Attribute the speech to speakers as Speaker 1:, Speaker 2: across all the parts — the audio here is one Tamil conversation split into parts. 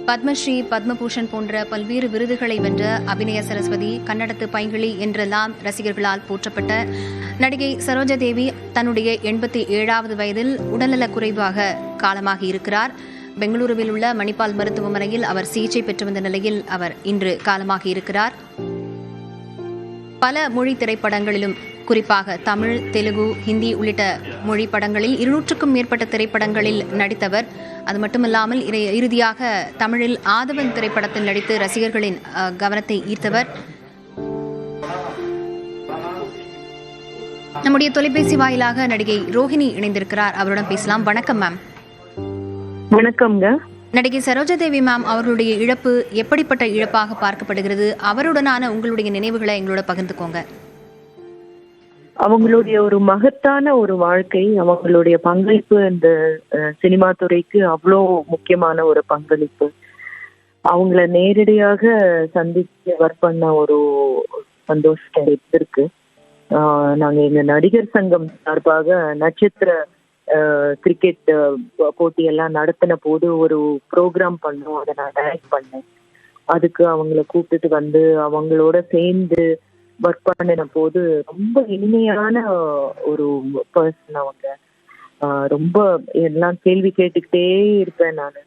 Speaker 1: பத்மஸ்ரீ, பத்மபூஷன் போன்ற பல்வேறு விருதுகளை வென்ற அபிநய சரஸ்வதி, கன்னடத்து பைங்கிளி என்றெல்லாம் ரசிகர்களால் போற்றப்பட்ட நடிகை சரோஜா தேவி தன்னுடைய 87வது வயதில் உடல்நலக் குறைவாக காலமாகி இருக்கிறார். பெங்களூருவில் உள்ள மணிப்பால் மருத்துவமனையில் அவர் சிகிச்சை பெற்று வந்த நிலையில் அவர் இன்று காலமாகி இருக்கிறார். பல மொழி திரைப்படங்களிலும், குறிப்பாக தமிழ், தெலுங்கு, ஹிந்தி உள்ளிட்ட மொழி படங்களில் 200க்கும் மேற்பட்ட திரைப்படங்களில் நடித்தவர். அது மட்டுமல்லாமல் இறுதியாக தமிழில் ஆதவன் திரைப்படத்தில் நடித்து ரசிகர்களின் கவனத்தை ஈர்த்தவர். நம்முடைய தொலைபேசி வாயிலாக நடிகை ரோஹிணி இணைந்திருக்கிறார். அவருடன் பேசலாம். வணக்கம் மேம்.
Speaker 2: வணக்கம்ங்க.
Speaker 1: நடிகை சரோஜா தேவி மேம் அவர்களுடைய இழப்பு எப்படிப்பட்ட இழப்பாக பார்க்கப்படுகிறது? அவருடனான உங்களுடைய நினைவுகளை எங்களோட பகிர்ந்துக்கோங்க.
Speaker 2: அவங்களுடைய ஒரு மகத்தான ஒரு வாழ்க்கை, அவங்களுடைய பங்களிப்பு இந்த சினிமா துறைக்கு அவ்வளோ முக்கியமான ஒரு பங்களிப்பு. அவங்கள நேரடியாக சந்தித்து ஒர்க் பண்ண ஒரு சந்தோஷம் இருக்கு. நாங்க எங்க நடிகர் சங்கம் சார்பாக நட்சத்திர கிரிக்கெட் போட்டியெல்லாம் நடத்தின போது ஒரு ப்ரோக்ராம் பண்ணோம். அதை நான் டைரக்ட் பண்ணேன். அதுக்கு அவங்கள கூப்பிட்டு வந்து அவங்களோட சேர்ந்து ஒர்க் பண்ணின போது ரொம்ப இனிமையான ஒரு பர்சன் அவங்க. ரொம்ப எல்லாம் கேள்வி கேட்டுக்கிட்டே இருப்பேன் நான்.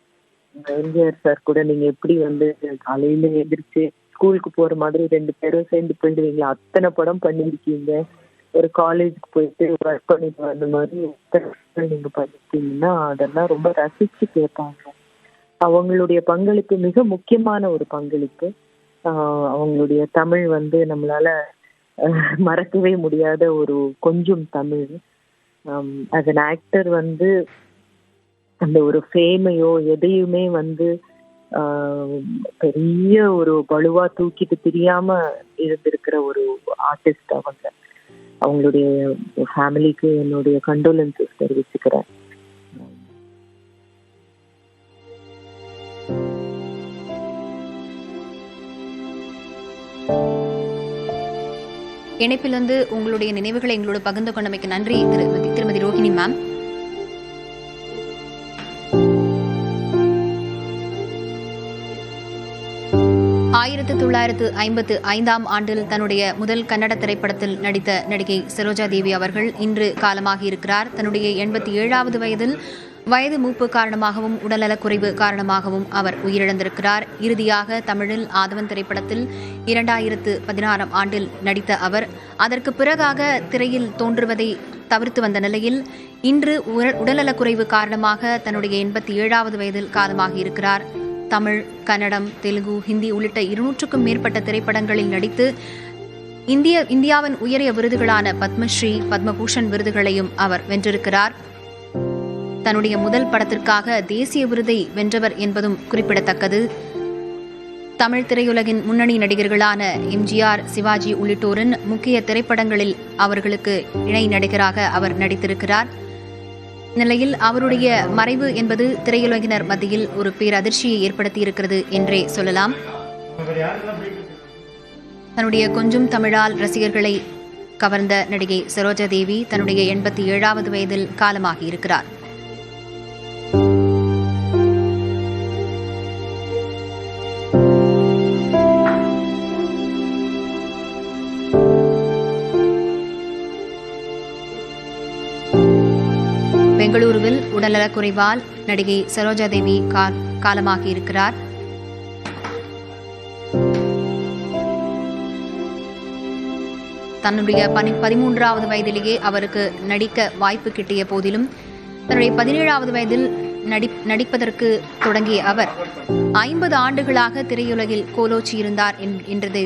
Speaker 2: எம்ஜிஆர் சார் கூட நீங்க எப்படி வந்து காலையில எந்திரிச்சு ஸ்கூலுக்கு போற மாதிரி 2 பேரும் சேர்ந்து போயிடுவீங்களா, அத்தனை படம் பண்ணிருக்கீங்க, ஒரு காலேஜுக்கு போயிட்டு ஒர்க் பண்ணிட்டு வந்த மாதிரி எத்தனை நீங்க பண்ணிருக்கீங்கன்னா அதெல்லாம் ரொம்ப ரசிச்சு கேட்பாங்க. அவங்களுடைய பங்களிப்பு மிக முக்கியமான ஒரு பங்களிப்பு. அவங்களுடைய தமிழ் வந்து நம்மளால மறக்கவே முடியாத ஒரு கொஞ்சம் தமிழ். ஆஸ் அன் ஆக்டர் வந்து அந்த ஒரு ஃபேமையோ எதையுமே வந்து பெரிய ஒரு பளுவா தூக்கிட்டு தெரியாம இருந்திருக்கிற ஒரு ஆர்டிஸ்ட் அவங்க. அவங்களுடைய ஃபேமிலிக்கு என்னுடைய கண்டோலன்சஸ் தெரிவிச்சுக்கிறேன்.
Speaker 1: இணைப்பில் வந்து உங்களுடைய நினைவுகளை எங்களோட பகிர்ந்து கொண்டமைக்கு நன்றி திருமதி ரோஹிணி மேம். ஆயிரத்து 1955 ஆண்டில் தன்னுடைய முதல் கன்னட திரைப்படத்தில் நடித்த நடிகை சரோஜா தேவி அவர்கள் இன்று காலமாகி இருக்கிறார். தன்னுடைய 87வது வயதில் வயது மூப்பு காரணமாகவும் உடல்நலக்குறைவு காரணமாகவும் அவர் உயிரிழந்திருக்கிறார். இறுதியாக தமிழில் ஆதவன் திரைப்படத்தில் 2016 ஆண்டில் நடித்த அவர் அதற்கு பிறகாக திரையில் தோன்றுவதை தவிர்த்து வந்த நிலையில் இன்று உடல்நலக்குறைவு காரணமாக தன்னுடைய 87வது வயதில் காலமாகி இருக்கிறார். தமிழ், கன்னடம், தெலுங்கு, ஹிந்தி உள்ளிட்ட 200க்கும் மேற்பட்ட திரைப்படங்களில் நடித்து இந்தியாவின் உயரிய விருதுகளான பத்மஸ்ரீ, பத்மபூஷன் விருதுகளையும் அவர் வென்றிருக்கிறார். தன்னுடைய முதல் படத்திற்காக தேசிய விருதை வென்றவர் என்பதும் குறிப்பிடத்தக்கது. தமிழ் திரையுலகின் முன்னணி நடிகர்களான எம்ஜிஆர், சிவாஜி உள்ளிட்டோரின் முக்கிய திரைப்படங்களில் அவர்களுக்கு இணை நடிகராக அவர் நடித்திருக்கிறார். நிலையில் அவருடைய மறைவு என்பது திரையுலகினர் மத்தியில் ஒரு பேரதிர்ச்சியை ஏற்படுத்தியிருக்கிறது என்றே சொல்லலாம். தன்னுடைய கொஞ்சம் தமிழால் ரசிகர்களை கவர்ந்த நடிகை சரோஜா தேவி தன்னுடைய 87வது வயதில் காலமாகி இருக்கிறார். பெங்களூருவில் உடல்நலக்குறைவால் நடிகை சரோஜா தேவி காலமாகி இருக்கிறார். தன்னுடைய 13வது வயதிலேயே அவருக்கு நடிக்க வாய்ப்பு கிட்டிய போதிலும் தன்னுடைய 17வது வயதில் நடிப்பதற்கு தொடங்கிய அவர் 50 ஆண்டுகளாக திரையுலகில் கோலோச்சி இருந்தார் என்றது